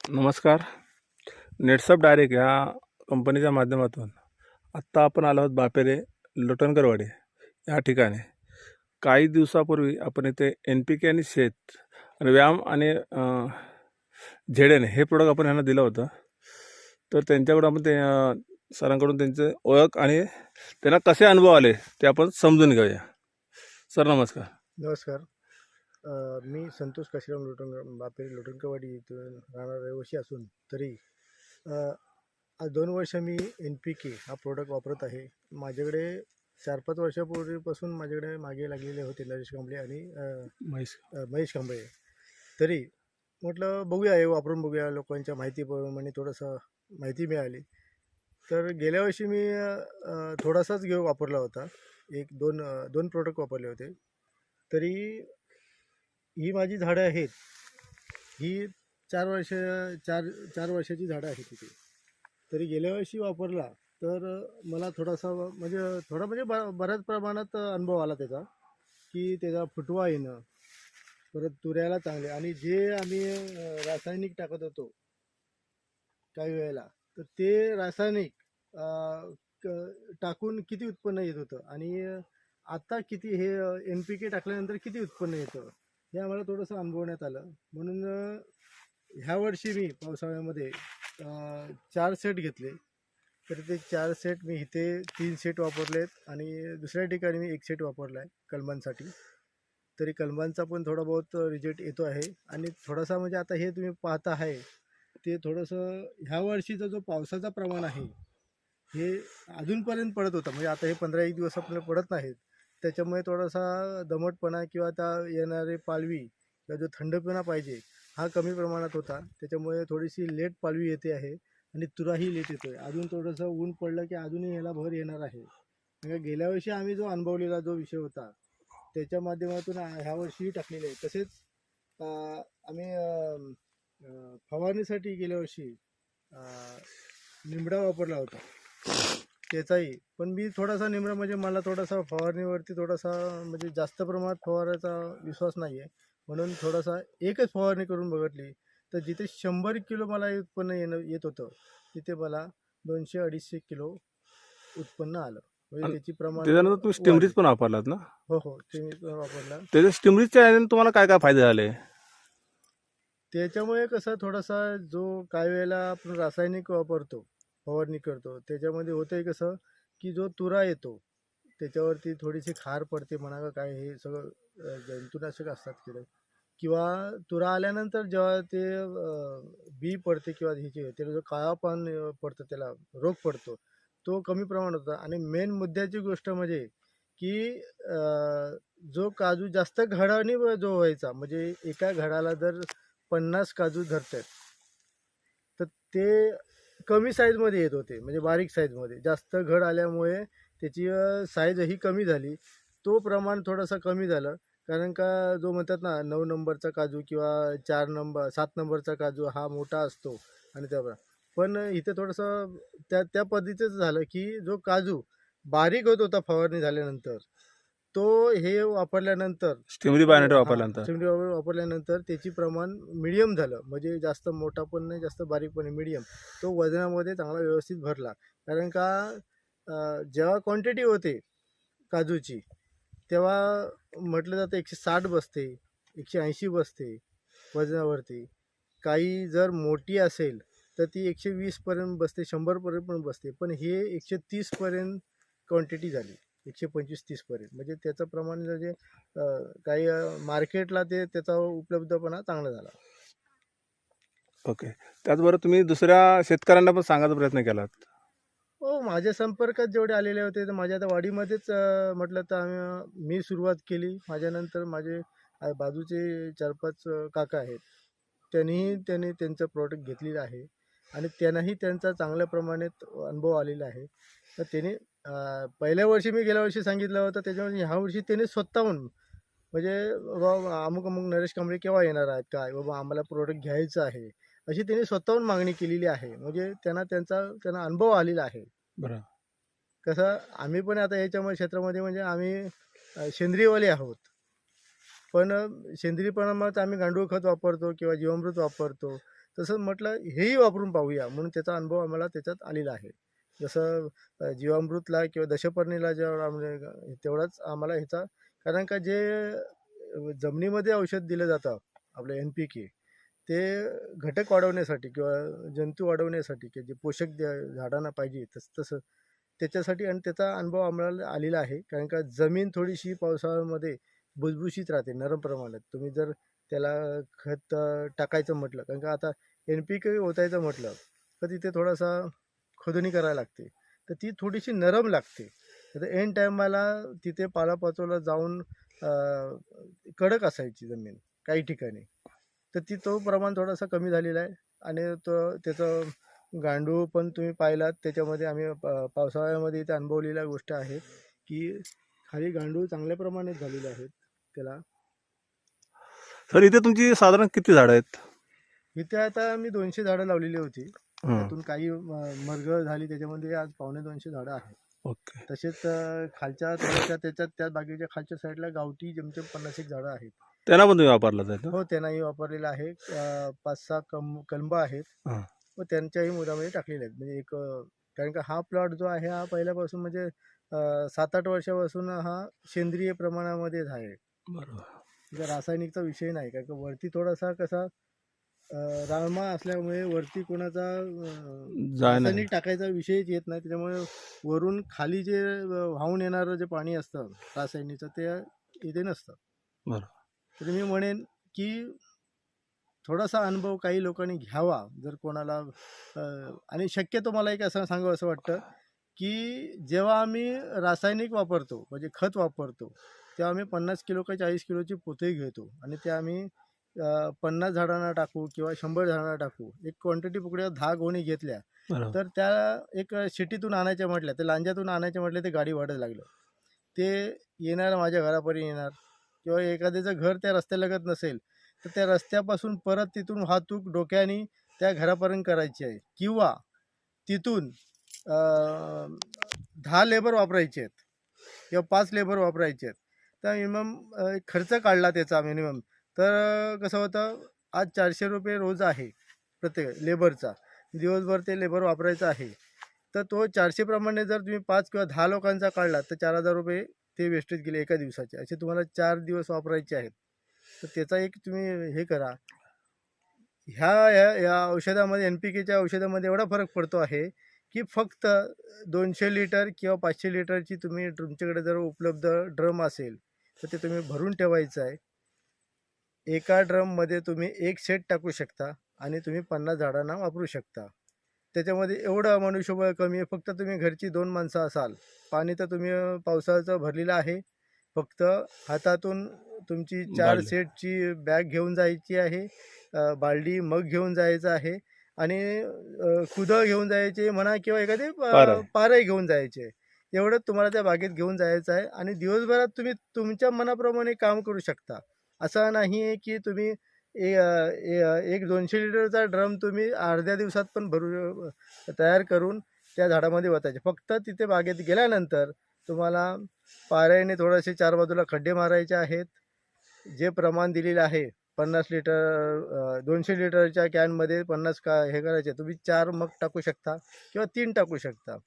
नमस्कार. नेटसप डायरेक्ट ह्या कंपनीच्या माध्यमातून आत्ता आपण आलो आहोत बापेरे लोटणकरवाडी या ठिकाणी. काही दिवसापूर्वी आपण इथे NPK आणि शेत आणि व्यायाम आणि झेडेन हे प्रोडक्ट आपण यांना दिलं होतं. तर त्यांच्याकडून आपण ते सरांकडून त्यांचे ओळख आणि त्यांना कसे अनुभव आले ते आपण समजून घेऊया. सर नमस्कार. नमस्कार. मी संतोष काशीराम बापेरे लोटणकरवाडी इथून राहणारा रहिवासी असून तरी आज 2 वर्ष मी NPK हा प्रोडक्ट वापरत आहे. माझ्याकडे 4-5 वर्षापूर्वीपासून माझ्याकडे मागे लागलेले होते नरेश कांबळे आणि महेश कांबळे. तरी म्हटलं बघूया, हे वापरून बघूया, लोकांच्या माहितीप्रमाणे थोडंसं माहिती मिळाली. तर गेल्या वर्षी मी थोडासाच वापरला होता. 2 प्रोडक्ट वापरले होते. तरी ही माझी झाडं आहेत, ही 4 वर्षाची झाडं आहेत तिथे. तरी गेल्या वर्षी वापरला तर मला थोडा बऱ्याच प्रमाणात अनुभव आला त्याचा, की त्याचा फुटवा येणं, परत तुऱ्याला चांगले. आणि जे आम्ही रासायनिक टाकत होतो काही वेळेला, तर ते रासायनिक टाकून किती उत्पन्न येत होतं आणि आता किती हे NPK टाकल्यानंतर किती उत्पन्न येतं हे आम्हाला थोडंसं अनुभवण्यात आलं. म्हणून ह्या वर्षी मी पावसाळ्यामध्ये 4 सेट घेतले. तर ते 4 सेट मी इथे 3 सेट वापरलेत आणि दुसऱ्या ठिकाणी मी 1 सेट वापरला आहे कलमांसाठी. तरी कलमांचा पण थोडा बहुत रिझल्ट येतो आहे. आणि थोडासा म्हणजे आता हे तुम्ही पाहता आहे ते थोडंसं ह्या वर्षीचा जो पावसाचा प्रमाण आहे हे अजूनपर्यंत पडत होता, म्हणजे आता हे 15-1 दिवस आपल्याला पडत नाहीत. त्याच्यामुळे थोडासा दमटपणा किंवा त्या येणारे पालवी किंवा जो थंडपणा पाहिजे हा कमी प्रमाणात होता. त्याच्यामुळे थोडीशी लेट पालवी येते आहे आणि तुराही लेट येतो आहे. अजून थोडंसं ऊन पडलं की अजूनही याला भर येणार आहे. म्हणजे गेल्या वर्षी आम्ही जो अनुभवलेला जो विषय होता त्याच्या माध्यमातून ह्या वर्षीही टाकलेले आहे. तसेच आम्ही फवारणीसाठी गेल्या वर्षी निंबडा वापरला होता त्याचाही. पण मी थोडासा निंबडा म्हणजे मला थोडासा फवारणीवरती थोडासा म्हणजे जास्त प्रमाणात फवारायचा विश्वास नाही आहे, म्हणून थोडासा एकच फवारणी करून बघितली. तर जिथे 100 किलो मला उत्पन्न येत होतं तिथे मला 200-250 किलो उत्पन्न आलं. म्हणजे त्याची प्रमाण त्याच्यानंतर तुम्ही स्टिमरीज पण वापरलात ना? हो, ते मी वापरला. त्याच्या स्टिमरीजच्या याने तुम्हाला काय काय फायदे झाले? त्याच्यामुळे कसं थोडासा जो काही वेळेला आपण रासायनिक वापरतो, फवारणी करतो, त्याच्यामध्ये होतंय कसं की जो तुरा येतो त्याच्यावरती थोडीशी खार पडते म्हणा का काय, हे सगळं जंतुनाशक असतात किडे. किंवा तुरा आल्यानंतर जेव्हा ते बी पडते किंवा ह्याची त्याला जो काळा पान पडतं, त्याला रोग पडतो, तो कमी प्रमाणात होता. आणि मेन मुद्द्याची गोष्ट म्हणजे की जो काजू जास्त घडाने जो व्हायचा, म्हणजे एका घडाला जर 50 काजू धरतात तर ते कमी साईजमध्ये येत होते, म्हणजे बारीक साईजमध्ये. जास्त घड आल्यामुळे त्याची साईजही कमी झाली, तो प्रमाण थोडंसं कमी झालं. कारण का जो म्हणतात ना 9 नंबरचा काजू किंवा 7 नंबरचा काजू हा मोठा असतो आणि त्याप्रमाणे. पण इथे थोडंसं त्या त्या पद्धतीचं झालं की जो काजू बारीक होत होता फवारणी झाल्यानंतर, तो हे वापरल्यानंतर स्टिमरी बायोनेट हां, वापरल्यानंतर सेंद्रिय वापरल्यानंतर त्याची प्रमाण मिडियम झालं. म्हणजे जास्त मोठा पण नाही, जास्त बारीक पण नाही, मिडियम. तो वजनामध्ये चांगला व्यवस्थित भरला. कारण का जेव्हा क्वांटिटी होते काजूची तेव्हा म्हटलं जातं 160 बसते, 180 बसते वजनावरती. काही जर मोठी असेल तर ती 120 पर्यंत बसते, 100 पर्यंत पण बसते. पण हे 130 पर्यंत क्वांटिटी झाली, 125-30 पर्यंत. म्हणजे त्याचं प्रमाण म्हणजे काही मार्केटला त्याचा उपलब्धपणा चांगला झाला. ओके. त्याचबरोबर तुम्ही दुसऱ्या शेतकऱ्यांना पण सांगायचा प्रयत्न केलात. हो, माझ्या संपर्कात जेवढे आलेले होते तर माझ्या आता वाडीमध्येच म्हटलं तर मी सुरुवात केली. माझ्यानंतर माझे बाजूचे 4-5 काका आहेत, त्यांनी त्यांचं प्रोडक्ट घेतलेलं आहे आणि त्यांनाही त्यांचा चांगल्या प्रमाणात अनुभव आलेला आहे. तर त्यांनी पहिल्या वर्षी मी गेल्या वर्षी सांगितलं होतं, त्याच्यामुळे ह्या वर्षी त्यांनी स्वतःहून म्हणजे बाबा अमुक अमुक नरेश कांबळे केव्हा येणार आहेत, काय बाबा आम्हाला प्रोडक्ट घ्यायचं आहे, अशी त्यांनी स्वतःहून मागणी केलेली आहे. म्हणजे त्यांना अनुभव आलेला आहे. बरं. कसं आम्ही पण आता याच्यामध्ये क्षेत्रामध्ये म्हणजे आम्ही सेंद्रियवाले आहोत. पण सेंद्रिय प्रमाणात आम्ही गांडूळ खत वापरतो किंवा जीवामृत वापरतो. तसं म्हटलं हेही वापरून पाहूया, म्हणून त्याचा अनुभव आम्हाला त्याच्यात आलेला आहे. जसं जीवामृतला किंवा दशपर्णीला जेवढा म्हणजे तेवढाच आम्हाला ह्याचा, कारण का जे जमिनीमध्ये औषध दिलं जातं आपलं NPK, ते घटक वाढवण्यासाठी किंवा जंतू वाढवण्यासाठी की जे पोषक झाडांना पाहिजे तसं त्याच्यासाठी, आणि त्याचा अनुभव आम्हाला आलेला आहे. कारण का जमीन थोडीशी पावसाळ्यामध्ये भुसभुशीत राहते नरम प्रमाणात. तुम्ही जर त्याला खत टाकायचं म्हटलं, कारण का आता NPK ओतायचं म्हटलं तर तिथे थोडासा खोदणी करायला लागते, तर ती थोडीशी नरम लागते. तर एन टायमाला तिथे पालापाचोला जाऊन कडक असायची जमीन काही ठिकाणी, तर तो प्रमाण थोडासा कमी झालेला आहे. आणि त्याचं गांडूळ पण तुम्ही पाहिलात त्याच्यामध्ये, आम्ही पावसाळ्यामध्ये इथे अनुभवलेल्या गोष्ट आहे की खाली गांडूळ चांगल्या प्रमाणात झालेले आहेत त्याला. सर इथे तुमची साधारण किती झाडं आहेत? इथे आता मी 200 झाडं लावलेली होती, हं. त्यातून काही मरगळ झाली, त्याच्यामध्ये आज 250 झाडं आहेत. ओके. तसेच खालच्या थोड्याशा त्याच्यात त्या बागेच्या खालच्या साईडला गावठी जेमतेम 50 एक झाडं आहेत. त्यांना पण तुम्ही वापरला जाईल ना? हो, त्यांनाही वापरलेलं आहे. 5-6 कलमं आहेत हां. व त्यांच्याही मुदामध्ये टाकलेले आहेत. म्हणजे एक कारण का हा प्लॉट जो आहे हा पहिल्यापासून म्हणजे 7-8 वर्षापासून हा सेंद्रिय प्रमाणामध्येच आहे. बरोबर. म्हणजे रासायनिकचा विषय नाही, कारण का वरती थोडासा कसा राळमा असल्यामुळे वरती कोणाचा जाय नाही. रासायनिक टाकायचा विषयच येत नाही. त्याच्यामुळे वरून खाली जे वाहून येणारं जे पाणी असतं रासायनिकचं, ते इथे नसतं. बरोबर. तर मी म्हणेन की थोडासा अनुभव काही लोकांनी घ्यावा जर कोणाला. आणि शक्यतो मला एक असं सांगावं असं वाटतं की जेव्हा आम्ही रासायनिक वापरतो म्हणजे खत वापरतो, तेव्हा आम्ही 50 किलो का 40 किलोची पोते घेतो आणि ते आम्ही 50 झाडांना टाकू किंवा 100 झाडांना टाकू. एक क्वांटिटी पकडूया, 10 गोणी घेतल्या बरोबर. तर त्या एक शिटीतून आणायच्या म्हटल्या, ते लांज्यातून आणायच्या म्हटलं, ते गाडी वाढत लागलं. ते येणार माझ्या घरापर्यंत येणार, किंवा एखाद्याचं घर त्या रस्त्यालगत नसेल तर त्या रस्त्यापासून परत तिथून वाहतूक डोक्याने त्या घरापर्यंत करायची आहे, किंवा तिथून 10 लेबर वापरायचे आहेत किंवा 5 लेबर वापरायचे आहेत. तर मिनिमम खर्च काढला त्याचा मिनिमम, तर कसं होतं, आज 400 रुपये रोज आहे प्रत्येक लेबरचा, दिवसभर ते लेबर वापरायचं आहे. तर तो 400 प्रमाणे जर तुम्ही 5 किंवा 10 लोकांचा काढला तर 4000 रुपये ते वेस्टेज गेले एका दिवसाचे. असे तुम्हाला 4 दिवस वापरायचे आहेत. तर त्याचा एक तुम्ही हे करा. या औषधामध्ये NPKच्या औषधामध्ये एवढा फरक पडतो आहे की फक्त 200 लिटर किंवा 500 लिटरची तुम्ही तुमच्याकडे जर उपलब्ध ड्रम असेल तर ते तुम्ही भरून ठेवायचं आहे. एका ड्रममध्ये तुम्ही 1 सेट टाकू शकता आणि तुम्ही 50 झाडांना वापरू शकता. त्याच्यामध्ये एवढं मनुष्यबळ कमी आहे. फक्त तुम्ही घरची 2 माणसं असाल. पाणी तर तुम्ही पावसाळ्याचं भरलेलं आहे. फक्त हातातून तुमची 4 बादली. सेटची बॅग घेऊन जायची आहे, बालडी मग घेऊन जायचं आहे, आणि कुदळ घेऊन जायचे म्हणा किंवा एखादे पारं. पारही घेऊन जायचे. एवढं तुम्हाला त्या बागेत घेऊन जायचं आहे आणि दिवसभरात तुम्ही तुमच्या मनाप्रमाणे काम करू शकता. असं नाही आहे की तुम्ही एक 200 लिटरचा ड्रम तुम्ही अर्ध्या दिवसात पण तयार करून त्या झाडामध्ये ओतायचे. फक्त तिथे बागेत गेल्यानंतर तुम्हाला पाऱ्याने थोडेसे 4 बाजूला खड्डे मारायचे आहेत. जे प्रमाण दिलेलं आहे 50 लिटर 200 लिटरच्या कॅनमध्ये 50 हे करायचे, तुम्ही 4 मग टाकू शकता किंवा 3 टाकू शकता.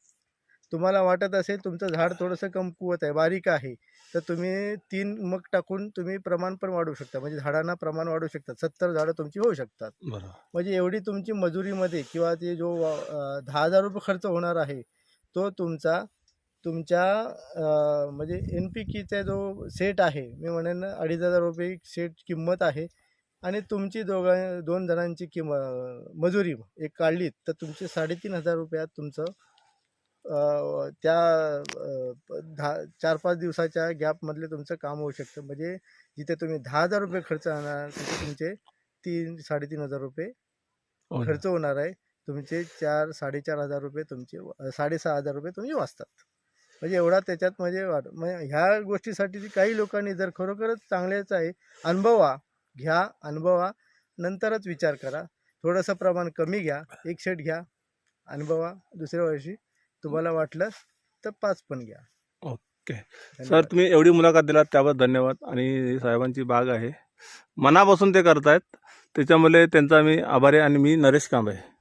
तुम्हाला वाटत असेल तुमचं झाड थोडंसं कमकुवत आहे, बारीक आहे, तर तुम्ही 3 मग टाकून तुम्ही प्रमाण पण वाढवू शकता. म्हणजे झाडांना प्रमाण वाढवू शकतात. 70 झाडं तुमची होऊ शकतात. बरोबर. म्हणजे एवढी तुमची मजुरीमध्ये किंवा ते जो 10,000 रुपये खर्च होणार आहे तो तुमच्या म्हणजे NPKचा जो सेट आहे, मी म्हणेन 2,500 रुपये सेट किंमत आहे. आणि तुमची 2 जणांची मजुरी एक काढलीत तर तुमचे 3,500 रुपयात तुमचं त्या 4-5 दिवसाच्या गॅपमधले तुमचं काम होऊ शकतं. म्हणजे जिथे तुम्ही 10,000 रुपये खर्च होणार तिथे तुमचे 3,000-3,500 रुपये हो ना. खर्च होणार आहे. तुमचे 4,000-4,500 रुपये तुमचे 6,500 रुपये तुमचे वाचतात. म्हणजे एवढा त्याच्यात म्हणजे म्हणजे ह्या गोष्टीसाठी काही लोकांनी जर खरोखरच चांगलेच आहे, अनुभवा, नंतरच विचार करा. थोडंसं प्रमाण कमी घ्या, 1 सेट घ्या, अनुभवा. दुसऱ्या वर्षी तुम्हाला वाटलं तर 5 पण घ्या. ओके. सर धन्यवाद. तुम्ही एवढी मुलाखत दिलात त्याबद्दल धन्यवाद. आणि साहेबांची बाग आहे, मनापासून ते करतायत, त्याच्यामुळे त्यांचा मी आभारी आहे आणि मी नरेश कांबळे.